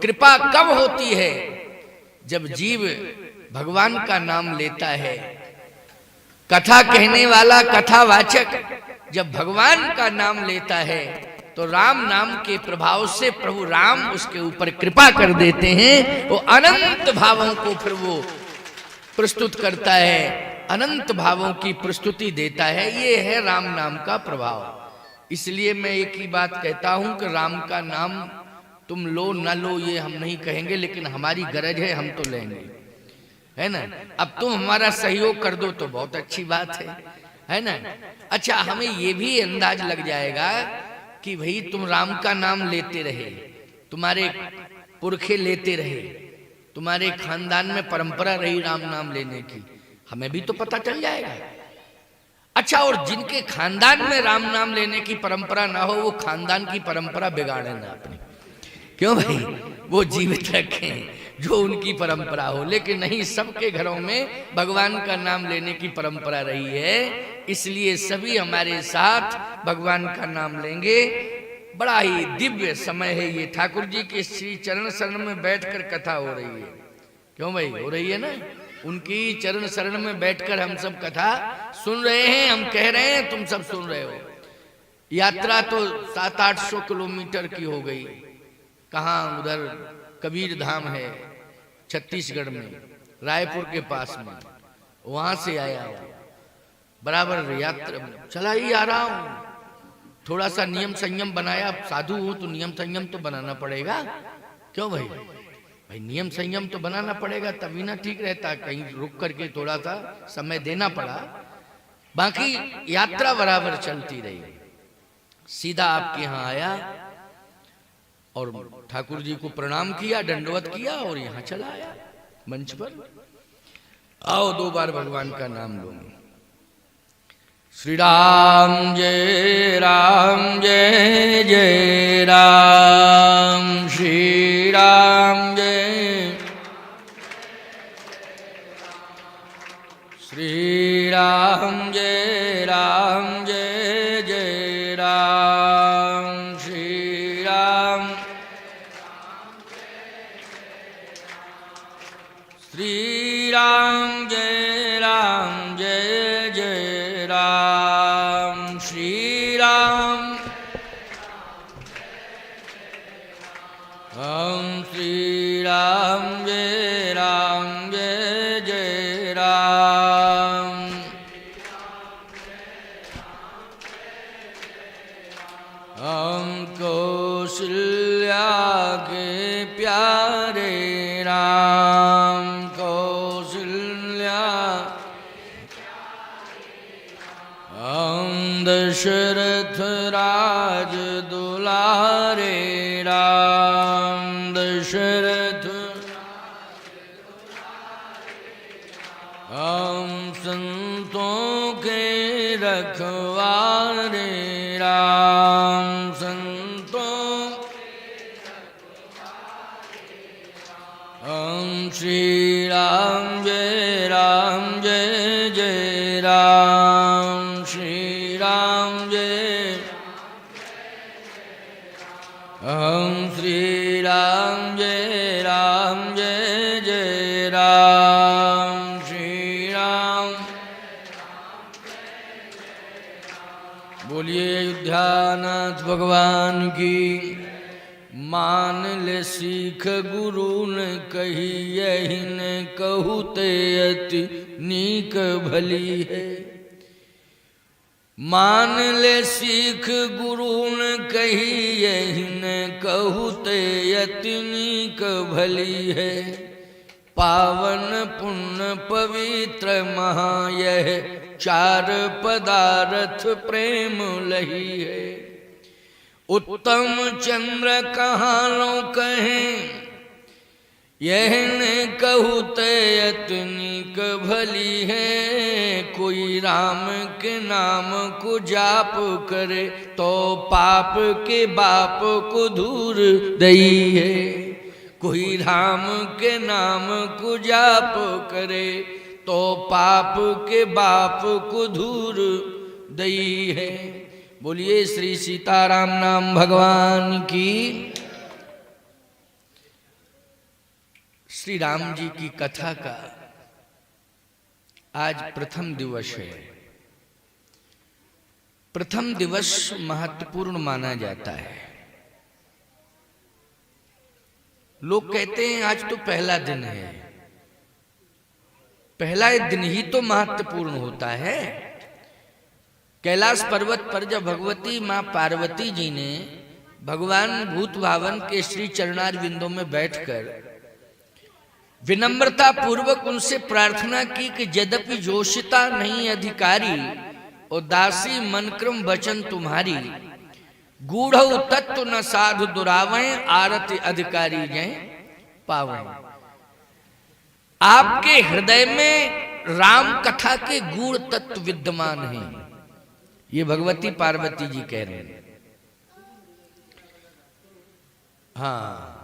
कृपा कब होती है? जब जीव भगवान का नाम लेता है। कथा कहने वाला कथावाचक जब भगवान का नाम लेता है तो राम नाम के प्रभाव से प्रभु राम उसके ऊपर कृपा कर देते हैं। वो अनंत भावों को फिर वो प्रस्तुत करता है, अनंत भावों की प्रस्तुति देता है। ये है राम नाम का प्रभाव। इसलिए मैं एक ही बात कहता हूं कि राम का नाम तुम लो न लो ये हम नहीं कहेंगे, लेकिन हमारी गरज है, हम तो लेंगे, है ना। अब तुम हमारा सहयोग कर दो तो बहुत अच्छी बात है ना। अच्छा, हमें ये भी अंदाज लग जाएगा कि भाई तुम राम का नाम लेते रहे, तुम्हारे पुरखे लेते रहे, तुम्हारे खानदान में परंपरा रही राम नाम लेने की, हमें भी तो पता चल जाएगा। अच्छा, और जिनके खानदान में राम नाम लेने की परंपरा ना हो, वो खानदान की परंपरा बिगाड़े ना अपनी। क्यों भाई? वो जीवित रखें जो उनकी परंपरा हो। लेकिन नहीं, सबके घरों में भगवान का नाम लेने की परंपरा रही है, इसलिए सभी हमारे साथ भगवान का नाम लेंगे। बड़ा ही दिव्य समय है ये। ठाकुर जी के श्री चरण शरण में बैठकर कथा हो रही है। क्यों भाई? हो रही है ना। उनकी चरण शरण में बैठकर हम सब कथा सुन रहे हैं, हम कह रहे हैं, तुम सब सुन रहे हो। यात्रा तो 700-800 किलोमीटर की हो गई। कहाँ? उधर कबीर धाम है छत्तीसगढ़ में, रायपुर के पास में, वहां से आया हूं। बराबर यात्रा चला ही आ रहा हूं। थोड़ा सा नियम संयम बनाया, साधु हूं तो नियम संयम तो बनाना पड़ेगा। क्यों भाई? भाई नियम संयम तो बनाना पड़ेगा, तभी ना ठीक रहता। कहीं रुक करके थोड़ा सा समय देना पड़ा, बाकी यात्रा बराबर चलती रही। सीधा आपके यहाँ आया और ठाकुर जी को प्रणाम किया, दंडवत किया और यहाँ चला आया मंच पर। आओ 2 बार भगवान का नाम लो। श्री राम जय जय राम, श्री राम जय, श्री राम जय जय राम, श्री राम, श्री राम जय जय राम, श्री राम, हम श्री राम जय जय राम, हम कौशल्या के प्यारे राम, कौशल्या, हम दशरथ राज दुलारे राम, दशरथ, हम संतों के रखवारे राम, संतों, हम श्री राम जय जय राम, श्री राम जय, हम श्री राम जय जय राम, श्री राम। बोलिए अयोध्यानाथ भगवान की। मान ले सीख गुरु न कही, यही न कहू ते अति नीक भली है। मान ले सीख गुरु न कही, यही न कहू ते अति नीक भली है। पावन पुण्य पवित्र महा यह, 4 पदार्थ प्रेम लही है। उत्तम चंद्र कहाँ लो कहें, यह न कहू ते अति नीक भली है। कोई राम के नाम को जाप करे, तो पाप के बाप को दूर दई है। कोई राम के नाम को जाप करे, तो पाप के बाप को दूर दई है। बोलिए श्री सीताराम नाम भगवान की। श्री राम जी की कथा का आज प्रथम दिवस है। प्रथम दिवस महत्वपूर्ण माना जाता है। लोग कहते हैं आज तो पहला दिन है। पहला दिन ही तो महत्वपूर्ण होता है। कैलाश पर्वत पर जब भगवती मां पार्वती जी ने भगवान भूत भावन के श्री चरणार बिंदों में बैठकर विनम्रता पूर्वक उनसे प्रार्थना की कि यद्यपि जोशिता नहीं अधिकारी और दासी मनक्रम वचन तुम्हारी, गूढ़ तत्व न साधु दुरावें आरति अधिकारी जय पावें। आपके हृदय में राम कथा के गूढ़ तत्व विद्यमान हैं। ये भगवती पार्वती जी कह रहे हैं। हाँ,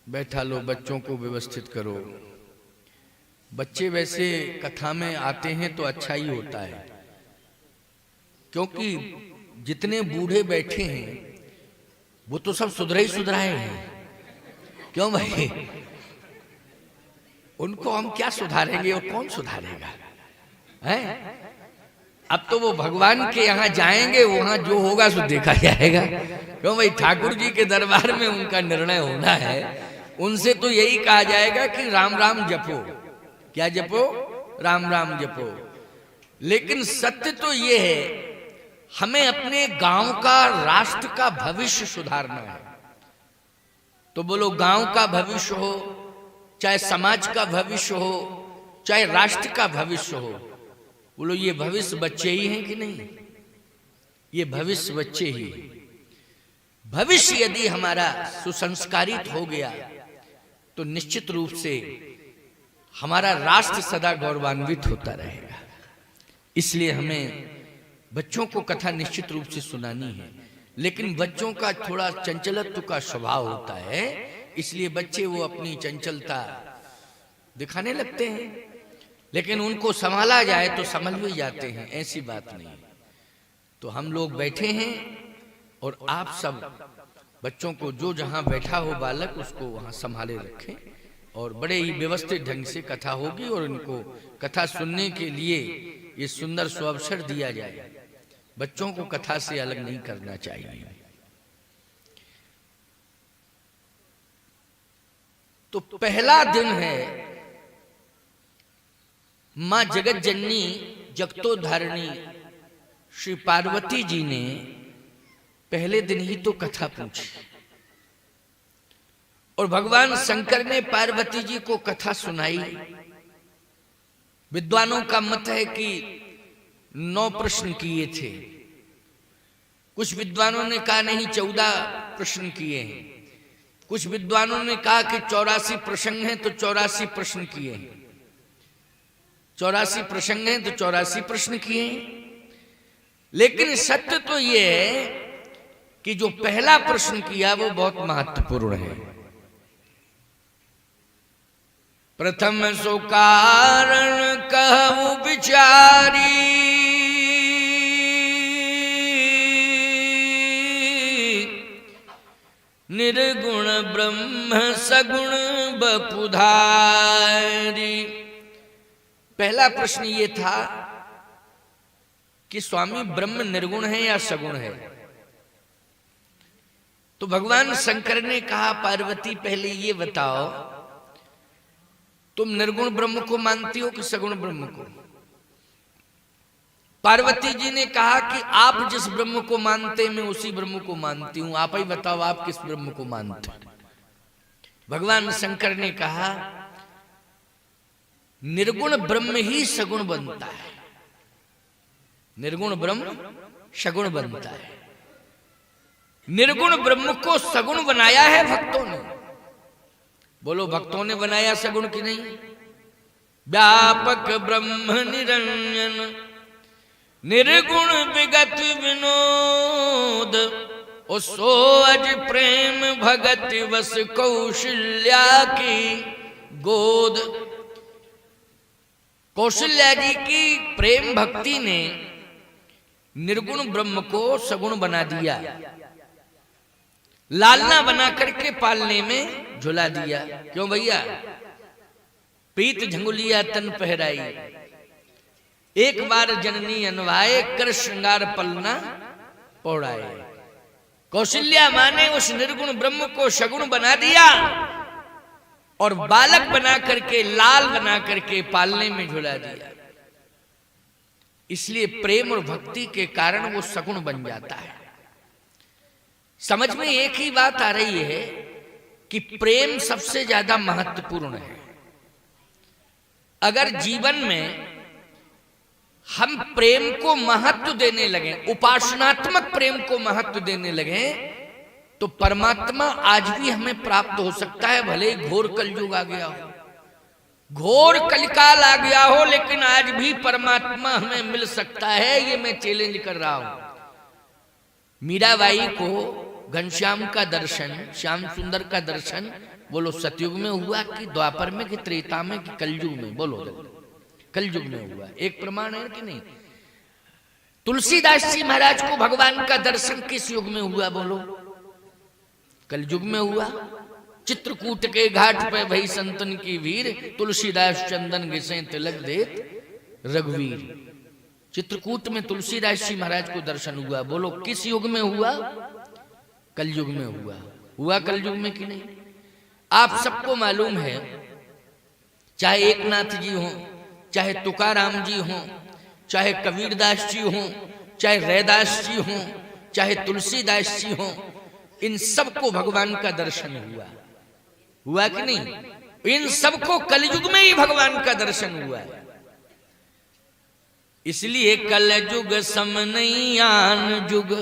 बैठा लो, बच्चों को व्यवस्थित करो। बच्चे वैसे कथा में आते हैं तो अच्छा ही होता है, क्योंकि जितने बूढ़े बैठे हैं वो तो सब सुधरे ही सुधराए हैं। क्यों भाई, उनको हम क्या सुधारेंगे और कौन सुधारेगा? हैं? अब तो वो भगवान के यहाँ जाएंगे, वहां जो होगा सो देखा जाएगा। क्यों भाई, ठाकुर जी के दरबार में उनका निर्णय होना है। उनसे तो यही कहा जाएगा कि राम राम जपो। क्या जपो? राम राम जपो। लेकिन सत्य तो ये है, हमें अपने गांव का, राष्ट्र का भविष्य सुधारना है। तो बोलो, गांव का भविष्य हो, चाहे समाज का भविष्य हो, चाहे राष्ट्र का भविष्य हो, बोलो ये भविष्य बच्चे ही हैं कि नहीं? ये भविष्य बच्चे ही। भविष्य यदि हमारा सुसंस्कारित हो गया तो निश्चित रूप से हमारा राष्ट्र सदा गौरवान्वित होता रहेगा। इसलिए हमें बच्चों को कथा निश्चित रूप से सुनानी है। लेकिन बच्चों का थोड़ा चंचलत्व का स्वभाव होता है, इसलिए बच्चे वो अपनी चंचलता दिखाने लगते हैं। लेकिन उनको संभाला जाए तो संभल भी जाते हैं, ऐसी बात नहीं। तो हम लोग बैठे हैं और आप सब बच्चों को, जो जहां बैठा हो बालक, उसको वहां संभाले रखें और बड़े ही व्यवस्थित ढंग से कथा होगी और इनको कथा सुनने के लिए ये सुंदर सुअवसर दिया जाए। बच्चों को कथा से अलग नहीं करना चाहिए। तो पहला दिन है, मां जगत जननी जगतोधारिणी श्री पार्वती जी ने पहले दिन ही तो कथा पूछी और भगवान शंकर ने पार्वती जी को कथा सुनाई। विद्वानों का मत है कि 9 प्रश्न किए थे। कुछ विद्वानों ने कहा नहीं, 14 प्रश्न किए हैं। कुछ विद्वानों ने कहा कि 84 प्रसंग हैं तो 84 प्रश्न किए हैं। 84 प्रसंग हैं तो 84 प्रश्न किए हैं। लेकिन सत्य तो यह है कि जो पहला प्रश्न किया वो बहुत महत्वपूर्ण है। प्रथम सो कारण कहूं विचारी, निर्गुण ब्रह्म सगुण बपुधारी। पहला प्रश्न ये था कि स्वामी ब्रह्म निर्गुण है या सगुण है? तो भगवान शंकर ने कहा, पार्वती पहले ये बताओ, तुम निर्गुण ब्रह्म को मानती हो कि सगुण ब्रह्म को? पार्वती जी ने कहा कि आप जिस ब्रह्म को मानते मैं उसी ब्रह्म को मानती हूं, आप ही बताओ आप किस ब्रह्म को मानते हो? भगवान शंकर ने कहा, निर्गुण ब्रह्म ही सगुण बनता है। निर्गुण ब्रह्म सगुण बनता है। निर्गुण ब्रह्म को सगुण बनाया है भक्तों ने। बोलो, भक्तों ने बनाया सगुण की नहीं? व्यापक ब्रह्म निरंजन, निर्गुण विगत विनोद, ओ सो अज प्रेम भगत वस कौशल्या की गोद। कौशल्या जी की प्रेम भक्ति ने निर्गुण ब्रह्म को सगुण बना दिया। लालना बना करके पालने में झुला दिया। क्यों भैया? पीत झंगुलिया तन पहराई, एक बार जननी अनवाए, कर श्रृंगार पलना पौड़ाए। कौशल्या माँ ने उस निर्गुण ब्रह्म को सगुण बना दिया और बालक बना करके, लाल बना करके पालने में झुला दिया। इसलिए प्रेम और भक्ति के कारण वो सगुण बन जाता है। समझ में एक ही बात आ रही है कि प्रेम सबसे ज्यादा महत्वपूर्ण है। अगर जीवन में हम प्रेम को महत्व देने लगे, उपासनात्मक प्रेम को महत्व देने लगे, तो परमात्मा आज भी हमें प्राप्त हो सकता है, भले ही घोर कलयुग आ गया हो, घोर कलिकाल आ गया हो, लेकिन आज भी परमात्मा हमें मिल सकता है। ये मैं चैलेंज कर रहा हूं। मीराबाई को घनश्याम का दर्शन, श्याम सुंदर का दर्शन, बोलो सतयुग में हुआ कि द्वापर में कि त्रेता में कि कलयुग में? बोलो कलयुग में हुआ। एक प्रमाण है कि नहीं? तुलसीदास जी महाराज को भगवान का दर्शन किस युग में हुआ? बोलो कलयुग में हुआ। चित्रकूट के घाट पे भई संतन की वीर, तुलसीदास चंदन घिसे तिलक देत रघुवीर। चित्रकूट में तुलसीदास जी महाराज को दर्शन हुआ। बोलो किस युग में हुआ? कलयुग में हुआ। हुआ कलयुग में कि नहीं? आप सबको मालूम है, चाहे एकनाथ जी हों, चाहे तुकाराम जी हों, चाहे कबीरदास जी हों, चाहे रैदास जी हों, चाहे तुलसीदास जी हों, इन सबको भगवान का दर्शन हुआ। हुआ कि नहीं? इन सबको कलयुग में ही भगवान का दर्शन हुआ है। इसलिए कलयुग सम नहीं आन जुग,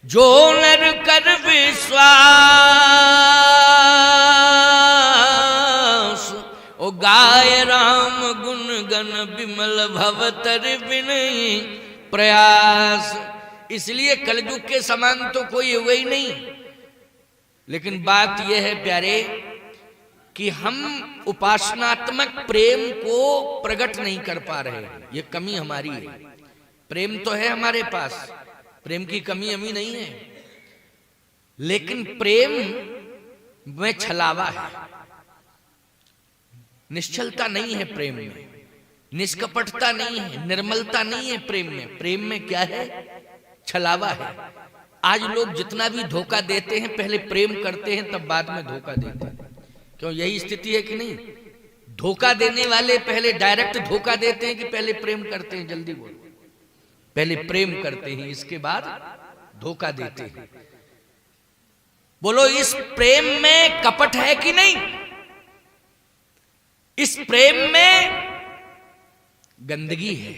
जो नर कर विश्वास, ओ गाय राम गुण गण विमल भवतर विनय प्रयास। इसलिए कलयुग के समान तो कोई हुआ ही नहीं। लेकिन बात यह है प्यारे कि हम उपासनात्मक प्रेम को प्रकट नहीं कर पा रहे। ये कमी हमारी है। प्रेम तो है हमारे पास, प्रेम की कमी हमें नहीं है, लेकिन प्रेम में छलावा है, निश्चलता नहीं है प्रेम में, निष्कपटता नहीं है, निर्मलता नहीं है प्रेम में। प्रेम में क्या है? छलावा है। आज लोग जितना भी धोखा देते हैं, पहले प्रेम करते हैं तब बाद में धोखा देते हैं। क्यों? यही स्थिति है कि नहीं? धोखा देने वाले पहले डायरेक्ट धोखा देते हैं कि पहले प्रेम करते हैं? जल्दी बोलो। पहले प्रेम करते हैं, इसके बाद धोखा देते हैं। बोलो इस प्रेम में कपट है कि नहीं? इस प्रेम में गंदगी है।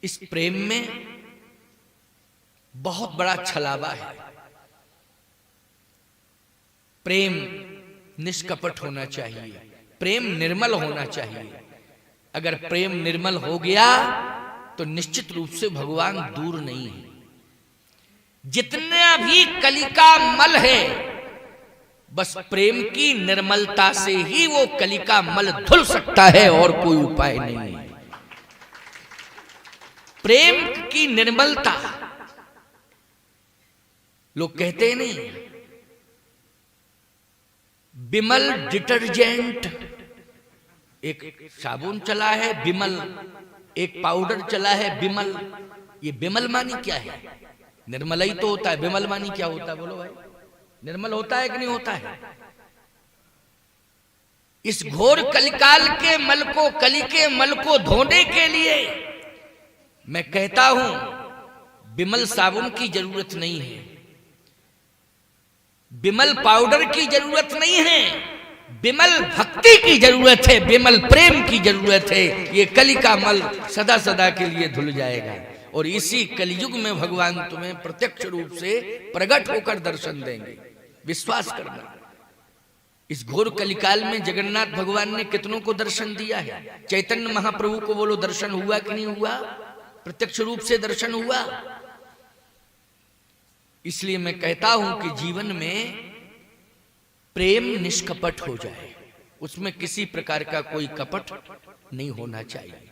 इस प्रेम में बहुत बड़ा छलावा है। प्रेम निष्कपट होना चाहिए, प्रेम निर्मल होना चाहिए। अगर प्रेम निर्मल हो गया तो निश्चित रूप से भगवान दूर नहीं है। जितना भी कली का मल है, बस प्रेम की निर्मलता से ही वो कली का मल धुल सकता है, और कोई उपाय नहीं है। प्रेम की निर्मलता, लोग कहते हैं नहीं, बिमल डिटर्जेंट, एक साबुन चला है बिमल, एक पाउडर चला है बिमल। ये बिमल मानी क्या है? निर्मल ही तो होता है। बिमल मानी क्या होता है? बोलो भाई, निर्मल होता है कि नहीं होता है? इस घोर कलिकाल के मल को, कली के मल को धोने के लिए मैं कहता हूं, बिमल साबुन की जरूरत नहीं है, बिमल पाउडर की जरूरत नहीं है, बिमल भक्ति की जरूरत है, बिमल प्रेम की जरूरत है। ये कली का मल सदा सदा के लिए धुल जाएगा, और इसी कलयुग में भगवान तुम्हें प्रत्यक्ष रूप से प्रकट होकर दर्शन देंगे। विश्वास करना। इस घोर कलिकाल में जगन्नाथ भगवान ने कितनों को दर्शन दिया है? चैतन्य महाप्रभु को बोलो दर्शन हुआ कि नहीं हुआ? प्रत्यक्ष रूप से दर्शन हुआ। इसलिए मैं कहता हूं कि जीवन में प्रेम निष्कपट हो जाए, उसमें किसी प्रकार का कोई कपट नहीं होना चाहिए।